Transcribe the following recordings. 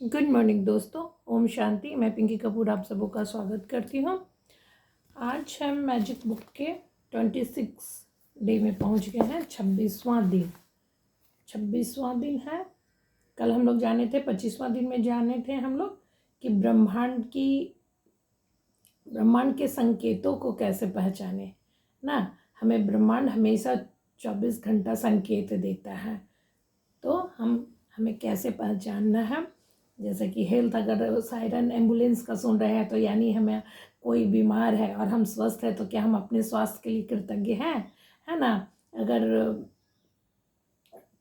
Good morning दोस्तों, ओम शांति। मैं पिंकी कपूर आप सबों का स्वागत करती हूँ। आज हम मैजिक बुक के 26 डे में पहुँच गए हैं। 26वां दिन है। कल हम लोग जाने थे 25वां दिन में जाने थे हम लोग कि ब्रह्मांड के संकेतों को कैसे पहचाने ना। हमें ब्रह्मांड हमेशा 24 घंटा संकेत देता है, तो हमें कैसे पहचानना है। जैसे कि हेल्थ, अगर सायरन एम्बुलेंस का सुन रहे हैं तो यानी हमें कोई बीमार है और हम स्वस्थ है, तो क्या हम अपने स्वास्थ्य के लिए कृतज्ञ हैं, है ना। अगर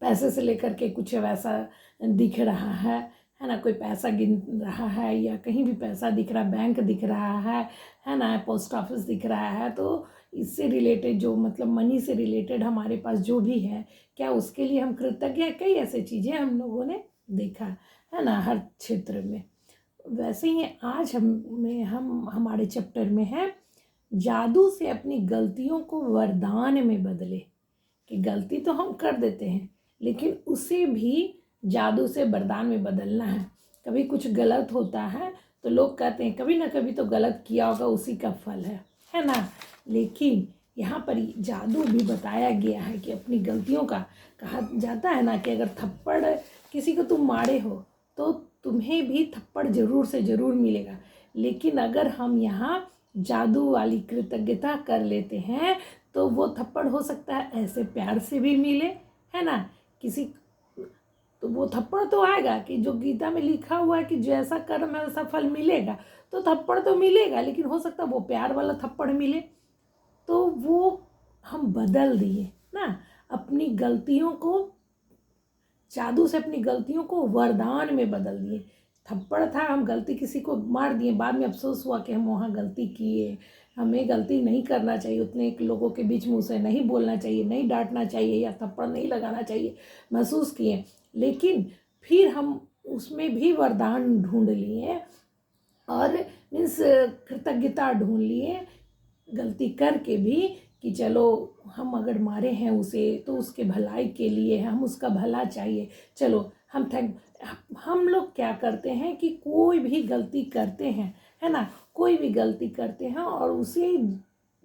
पैसे से लेकर के कुछ वैसा दिख रहा है ना, कोई पैसा गिन रहा है या कहीं भी पैसा दिख रहा, बैंक दिख रहा है ना, पोस्ट ऑफिस दिख रहा है, तो इससे रिलेटेड जो मतलब मनी से रिलेटेड हमारे पास जो भी है, क्या उसके लिए हम कृतज्ञ हैं। कई ऐसी चीज़ें हम लोगों ने देखा है ना, हर क्षेत्र में। वैसे ही आज हम हमारे चैप्टर में है जादू से अपनी गलतियों को वरदान में बदले। कि गलती तो हम कर देते हैं, लेकिन उसे भी जादू से वरदान में बदलना है। कभी कुछ गलत होता है तो लोग कहते हैं कभी ना कभी तो गलत किया होगा, उसी का फल है ना। लेकिन यहाँ पर जादू भी बताया गया है कि अपनी गलतियों का, कहा जाता है ना कि अगर थप्पड़ किसी को तुम मारे हो तो तुम्हें भी थप्पड़ जरूर से ज़रूर मिलेगा। लेकिन अगर हम यहाँ जादू वाली कृतज्ञता कर लेते हैं तो वो थप्पड़ हो सकता है ऐसे प्यार से भी मिले, है ना। किसी तो वो थप्पड़ तो आएगा कि जो गीता में लिखा हुआ है कि जैसा कर्म है वैसा फल मिलेगा, तो थप्पड़ तो मिलेगा, लेकिन हो सकता है वो प्यार वाला थप्पड़ मिले। तो वो हम बदल दिए ना अपनी गलतियों को, जादू से अपनी गलतियों को वरदान में बदल दिए। थप्पड़ था, हम गलती किसी को मार दिए, बाद में अफसोस हुआ कि हम वहाँ गलती किए। हमें गलती नहीं करना चाहिए, उतने एक लोगों के बीच में उसे नहीं बोलना चाहिए, नहीं डांटना चाहिए या थप्पड़ नहीं लगाना चाहिए, महसूस किए। लेकिन फिर हम उसमें भी वरदान ढूंढ लिए और मीन्स कृतज्ञता ढूंढ लिए गलती करके भी, कि चलो हम अगर मारे हैं उसे तो उसके भलाई के लिए, हम उसका भला चाहिए, चलो हम लोग क्या करते हैं कि कोई भी गलती करते हैं, है ना, कोई भी गलती करते हैं और उसे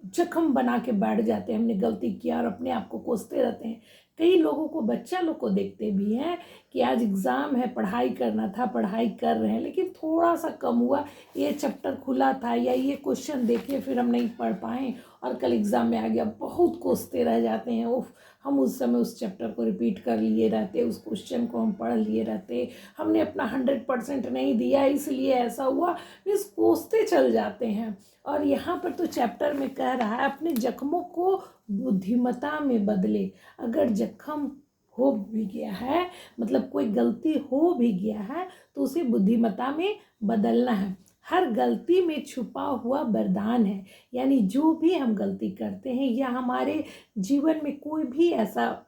जख्म बना के बैठ जाते हैं, हमने गलती किया, और अपने आप को कोसते रहते हैं। कई लोगों को, बच्चा लोग को देखते भी हैं कि आज एग्ज़ाम है, पढ़ाई करना था, पढ़ाई कर रहे हैं, लेकिन थोड़ा सा कम हुआ, ये चैप्टर खुला था या ये क्वेश्चन देखे फिर हम नहीं पढ़ पाए और कल एग्ज़ाम में आ गया, बहुत कोसते रह जाते हैं। उफ, हम उस समय उस चैप्टर को रिपीट कर लिए रहते, उस क्वेश्चन को हम पढ़ लिए रहते, हमने अपना 100% नहीं दिया इसलिए ऐसा हुआ, मीन्स कोसते चल जाते हैं। और यहाँ पर तो चैप्टर में कह रहा है अपने जख्मों को बुद्धिमता में बदले। अगर जख्म हो भी गया है, मतलब कोई गलती हो भी गया है, तो उसे बुद्धिमता में बदलना है। हर गलती में छुपा हुआ वरदान है, यानी जो भी हम गलती करते हैं या हमारे जीवन में कोई भी ऐसा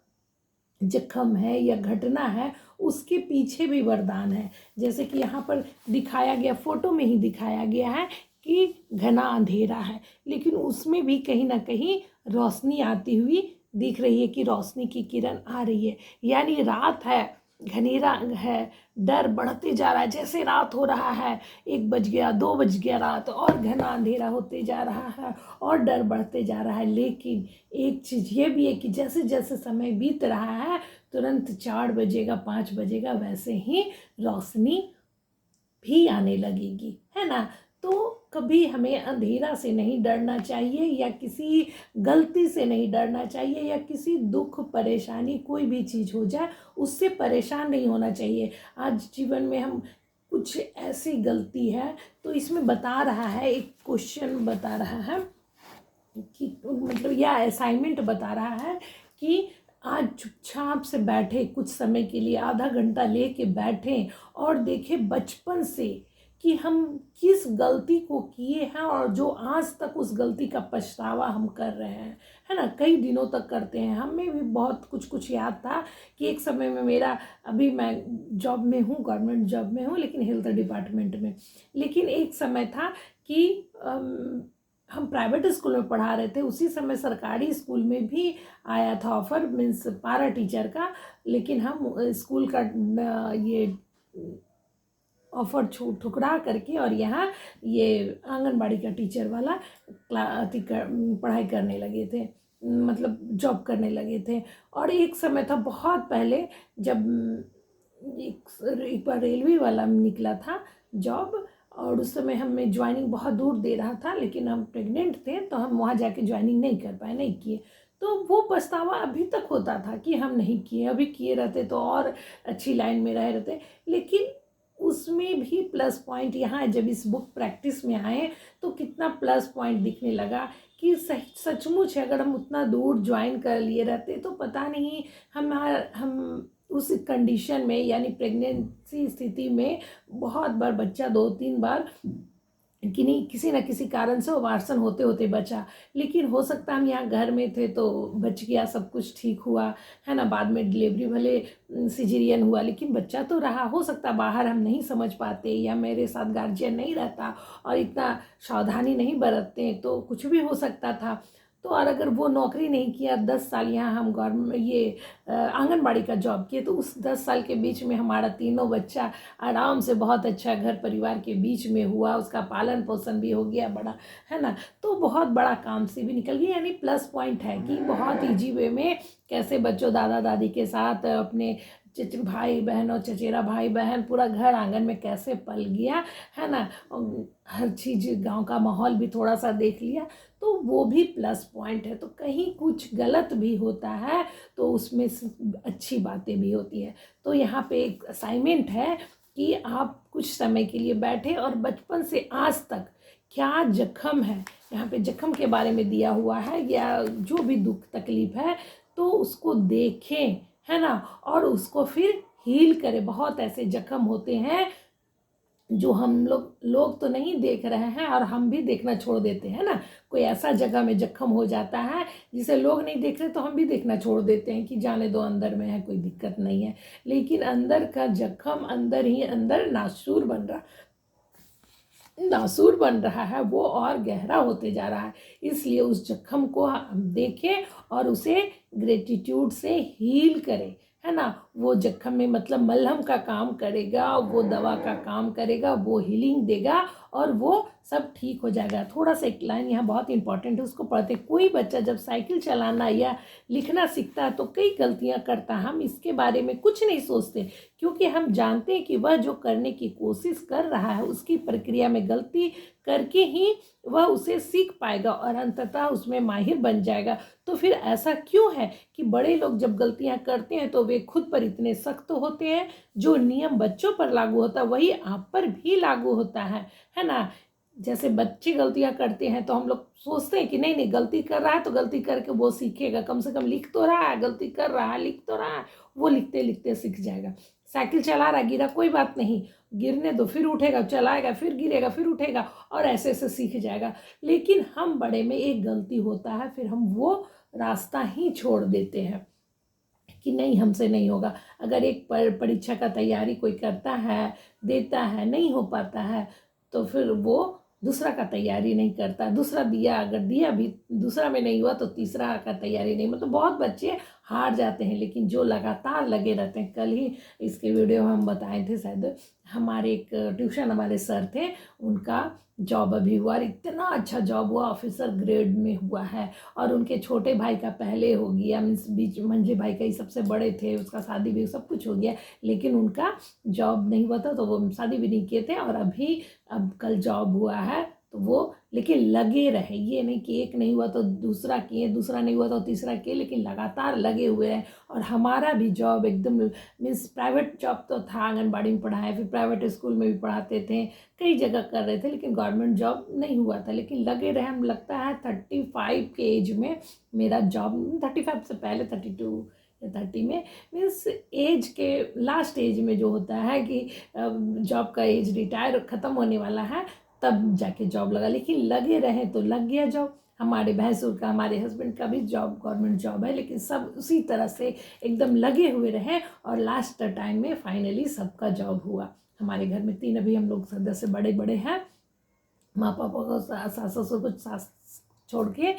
जख्म है या घटना है, उसके पीछे भी वरदान है। जैसे कि यहाँ पर दिखाया गया, फोटो में ही दिखाया गया है कि घना अंधेरा है, लेकिन उसमें भी कहीं ना कहीं रोशनी आती हुई दिख रही है कि रोशनी की किरण आ रही है। यानी रात है, घनेरा है, डर बढ़ते जा रहा है, जैसे रात हो रहा है, 1 बज गया, 2 बज गया रात, और घना अंधेरा होते जा रहा है और डर बढ़ते जा रहा है। लेकिन एक चीज़ ये भी है कि जैसे जैसे समय बीत रहा है, तुरंत 4 बजेगा, 5 बजेगा, वैसे ही रोशनी भी आने लगेगी, है ना। तो कभी हमें अंधेरा से नहीं डरना चाहिए या किसी गलती से नहीं डरना चाहिए या किसी दुख परेशानी, कोई भी चीज़ हो जाए उससे परेशान नहीं होना चाहिए। आज जीवन में हम कुछ ऐसी गलती है, तो इसमें बता रहा है, एक क्वेश्चन बता रहा है कि मतलब यह असाइनमेंट बता रहा है कि आज चुपचाप से बैठे, कुछ समय के लिए आधा घंटा लेके बैठें और देखें बचपन से कि हम किस गलती को किए हैं और जो आज तक उस गलती का पछतावा हम कर रहे हैं, है ना, कई दिनों तक करते हैं। हमें भी बहुत कुछ कुछ याद था कि एक समय में मेरा, अभी मैं जॉब में हूँ, गवर्नमेंट जॉब में हूँ, लेकिन हेल्थ डिपार्टमेंट में। लेकिन एक समय था कि हम प्राइवेट स्कूल में पढ़ा रहे थे, उसी समय सरकारी स्कूल में भी आया था ऑफर, मीन्स पारा टीचर का। लेकिन हम स्कूल का ये ऑफर ठुकरा करके और यहाँ ये आंगनबाड़ी का टीचर वाला पढ़ाई करने लगे थे, मतलब जॉब करने लगे थे। और एक समय था बहुत पहले जब एक बार रेलवे वाला निकला था जॉब, और उस समय हमें ज्वाइनिंग बहुत दूर दे रहा था, लेकिन हम प्रेग्नेंट थे तो हम वहाँ जाके ज्वाइनिंग नहीं कर पाए, नहीं किए। तो वो पछतावा अभी तक होता था कि हम नहीं किए, अभी किए रहते तो और अच्छी लाइन में रहे रहते। लेकिन उसमें भी प्लस पॉइंट यहाँ जब इस बुक प्रैक्टिस में आए तो कितना प्लस पॉइंट दिखने लगा कि सही सचमुच है, अगर हम उतना दूर ज्वाइन कर लिए रहते तो पता नहीं हम उस कंडीशन में, यानी प्रेगनेंसी स्थिति में बहुत बार बच्चा 2-3 बार कि नहीं किसी न किसी कारण से ओवार्सन होते होते बचा। लेकिन हो सकता हम यहाँ घर में थे तो बच गया, सब कुछ ठीक हुआ, है ना। बाद में डिलीवरी भले सिजेरियन हुआ लेकिन बच्चा तो रहा। हो सकता बाहर हम नहीं समझ पाते या मेरे साथ गार्जियन नहीं रहता और इतना सावधानी नहीं बरतते तो कुछ भी हो सकता था। तो और अगर वो नौकरी नहीं किया 10 साल, यहाँ हम गवर्नमेंट ये आंगनबाड़ी का जॉब किए, तो उस 10 साल के बीच में हमारा तीनों बच्चा आराम से बहुत अच्छा घर परिवार के बीच में हुआ, उसका पालन पोषण भी हो गया बड़ा, है ना। तो बहुत बड़ा काम से भी निकल गया। यानी प्लस पॉइंट है कि बहुत ईजी वे में कैसे बच्चों दादा दादी के साथ अपने भाई बहन और चचेरा भाई बहन पूरा घर आंगन में कैसे पल गया, है ना। हर चीज़ गांव का माहौल भी थोड़ा सा देख लिया, तो वो भी प्लस पॉइंट है। तो कहीं कुछ गलत भी होता है तो उसमें अच्छी बातें भी होती है। तो यहाँ पे एक असाइनमेंट है कि आप कुछ समय के लिए बैठे और बचपन से आज तक क्या जख्म है, यहाँ पे जख्म के बारे में दिया हुआ है, या जो भी दुख तकलीफ है तो उसको देखें, है ना, और उसको फिर हील करें। बहुत ऐसे जख्म होते हैं जो हम लोग तो नहीं देख रहे हैं और हम भी देखना छोड़ देते हैं ना। कोई ऐसा जगह में जख्म हो जाता है जिसे लोग नहीं देख रहे तो हम भी देखना छोड़ देते हैं कि जाने दो, अंदर में है, कोई दिक्कत नहीं है। लेकिन अंदर का जख्म अंदर ही अंदर नासूर बन रहा है, वो और गहरा होते जा रहा है। इसलिए उस जख्म को हम देखें और उसे ग्रेटिट्यूड से हील करें, है ना। वो जख्म में मतलब मलहम का काम करेगा, वो दवा का काम करेगा, वो हीलिंग देगा और वो सब ठीक हो जाएगा। थोड़ा सा एक लाइन यहाँ बहुत इंपॉर्टेंट है, उसको पढ़ते। कोई बच्चा जब साइकिल चलाना या लिखना सीखता है तो कई गलतियाँ करता है, हम इसके बारे में कुछ नहीं सोचते क्योंकि हम जानते हैं कि वह जो करने की कोशिश कर रहा है उसकी प्रक्रिया में गलती करके ही वह उसे सीख पाएगा और अंततः उसमें माहिर बन जाएगा। तो फिर ऐसा क्यों है कि बड़े लोग जब गलतियां करते हैं तो वे खुद पर इतने सख्त होते हैं, जो नियम बच्चों पर लागू होता है वही आप पर भी लागू होता है ना। जैसे बच्चे गलतियां करते हैं तो हम लोग सोचते हैं कि नहीं नहीं गलती कर रहा है तो गलती करके वो सीखेगा, कम से कम लिख तो रहा है, गलती कर रहा है लिख तो रहा है, वो लिखते लिखते सीख जाएगा। साइकिल चला रहा है, गिरा कोई बात नहीं, गिरने दो, फिर उठेगा, चलाएगा, फिर गिरेगा, फिर उठेगा और ऐसे ऐसे सीख जाएगा। लेकिन हम बड़े में एक गलती होता है, फिर हम वो रास्ता ही छोड़ देते हैं कि नहीं हमसे नहीं होगा। अगर एक परीक्षा का तैयारी कोई करता है, देता है, नहीं हो पाता है तो फिर वो दूसरा का तैयारी नहीं करता। दूसरा दिया, अगर दिया भी दूसरा में नहीं हुआ तो तीसरा का तैयारी नहीं, मतलब बहुत बच्चे हार जाते हैं। लेकिन जो लगातार लगे रहते हैं, कल ही इसके वीडियो हम बताए थे शायद, हमारे एक ट्यूशन हमारे सर थे, उनका जॉब अभी हुआ, इतना अच्छा जॉब हुआ, ऑफिसर ग्रेड में हुआ है। और उनके छोटे भाई का पहले हो गया, मीन्स बीच मंझले भाई का ही सबसे बड़े थे, उसका शादी भी सब कुछ हो गया, लेकिन उनका जॉब नहीं हुआ था तो वो शादी भी नहीं किए थे। और अभी अब कल जॉब हुआ है तो वो, लेकिन लगे रहे, ये नहीं कि एक नहीं हुआ तो दूसरा किए, दूसरा नहीं हुआ तो तीसरा किए, लेकिन लगातार लगे हुए हैं। और हमारा भी जॉब एकदम मीन्स प्राइवेट जॉब तो था, आंगनबाड़ी में पढ़ाए, फिर प्राइवेट स्कूल में भी पढ़ाते थे, कई जगह कर रहे थे, लेकिन गवर्नमेंट जॉब नहीं हुआ था। लेकिन लगे रहे, हम लगता है 35 के एज में मेरा जॉब, 35 से पहले 32 या 30 में, मीन्स एज के लास्ट एज में जो होता है कि जॉब का एज रिटायर ख़त्म होने वाला है तब जाके जॉब लगा। लेकिन लगे रहे तो लग गया जॉब। हमारे भैंसुर का, हमारे हस्बैंड का भी जॉब गवर्नमेंट जॉब है, लेकिन सब उसी तरह से एकदम लगे हुए रहे और लास्ट टाइम में फाइनली सबका जॉब हुआ। हमारे घर में 3 अभी हम लोग सदस्य बड़े बड़े हैं, माँ पापा को, सास ससुर को सास छोड़ के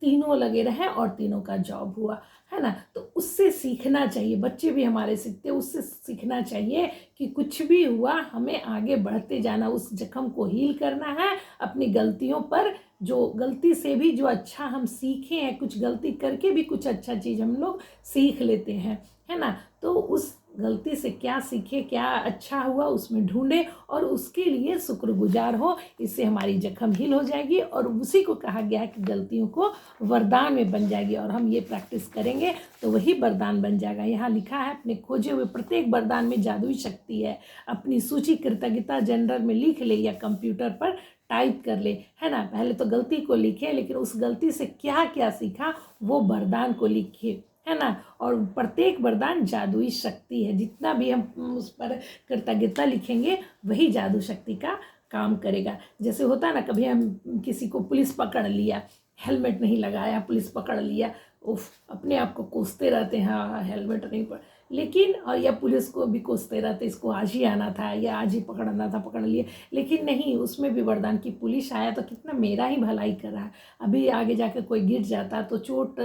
तीनों लगे रहे और तीनों का जॉब हुआ। है ना। तो उससे सीखना चाहिए, बच्चे भी हमारे सीखते, उससे सीखना चाहिए कि कुछ भी हुआ हमें आगे बढ़ते जाना, उस जख्म को हील करना है, अपनी गलतियों पर, जो गलती से भी जो अच्छा हम सीखे हैं, कुछ गलती करके भी कुछ अच्छा चीज़ हम लोग सीख लेते हैं, है ना। तो उस गलती से क्या सीखे, क्या अच्छा हुआ उसमें ढूंढे और उसके लिए शुक्रगुजार हो, इससे हमारी जख्म हील हो जाएगी। और उसी को कहा गया है कि गलतियों को वरदान में बन जाएगी, और हम ये प्रैक्टिस करेंगे तो वही वरदान बन जाएगा। यहाँ लिखा है, अपने खोजे हुए प्रत्येक वरदान में जादुई शक्ति है, अपनी सूची कृतज्ञता जनरल में लिख ले या कंप्यूटर पर टाइप कर ले, है ना। पहले तो गलती को लिखे, लेकिन उस गलती से क्या क्या सीखा वो वरदान को लिखे, है ना। और प्रत्येक वरदान जादुई शक्ति है, जितना भी हम उस पर कृतज्ञता लिखेंगे वही जादू शक्ति का काम करेगा। जैसे होता है ना, कभी हम किसी को पुलिस पकड़ लिया, हेलमेट नहीं लगाया, पुलिस पकड़ लिया, उफ, अपने आप को कोसते रहते हैं, हाँ हेलमेट नहीं पड़, लेकिन और या पुलिस को भी कोसते रहते, इसको आज ही आना था या आज ही पकड़ना था, पकड़ लिए, लेकिन नहीं, उसमें भी वरदान की पुलिस आया तो कितना मेरा ही भलाई कर रहा है। अभी आगे जाकर कोई गिर जाता तो चोट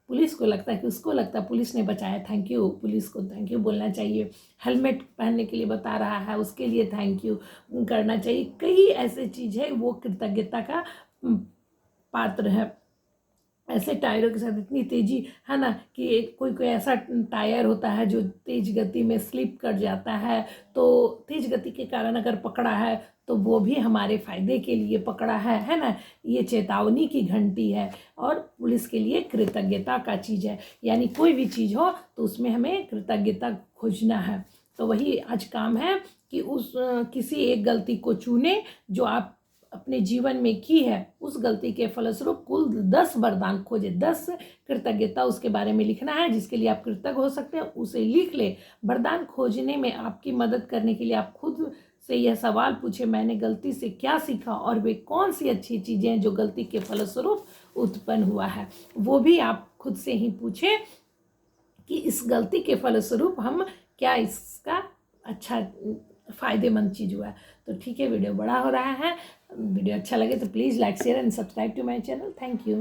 पुलिस को लगता है कि उसको लगता है पुलिस ने बचाया, थैंक यू, पुलिस को थैंक यू बोलना चाहिए। हेलमेट पहनने के लिए बता रहा है, उसके लिए थैंक यू करना चाहिए। कई ऐसे चीज़ है वो कृतज्ञता का पात्र है। ऐसे टायरों के साथ इतनी तेज़ी, है ना, कि कोई कोई ऐसा टायर होता है जो तेज़ गति में स्लिप कर जाता है, तो तेज़ गति के कारण अगर पकड़ा है तो वो भी हमारे फ़ायदे के लिए पकड़ा है ना। ये चेतावनी की घंटी है, और पुलिस के लिए कृतज्ञता का चीज़ है, यानी कोई भी चीज़ हो तो उसमें हमें कृतज्ञता खोजना है। तो वही आज काम है कि उस किसी एक गलती को चुने जो आप अपने जीवन में की है, उस गलती के फलस्वरूप कुल 10 वरदान खोजे, 10 कृतज्ञता उसके बारे में लिखना है जिसके लिए आप कृतज्ञ हो सकते हैं, उसे लिख ले। वरदान खोजने में आपकी मदद करने के लिए आप खुद से यह सवाल पूछे, मैंने गलती से क्या सीखा और वे कौन सी अच्छी चीज़ें हैं जो गलती के फलस्वरूप उत्पन्न हुआ है। वो भी आप खुद से ही पूछे कि इस गलती के फलस्वरूप हम क्या इसका अच्छा फ़ायदेमंद चीज़ हुआ है। तो ठीक है, वीडियो बड़ा हो रहा है, वीडियो अच्छा लगे तो please like share and subscribe to my channel. Thank you.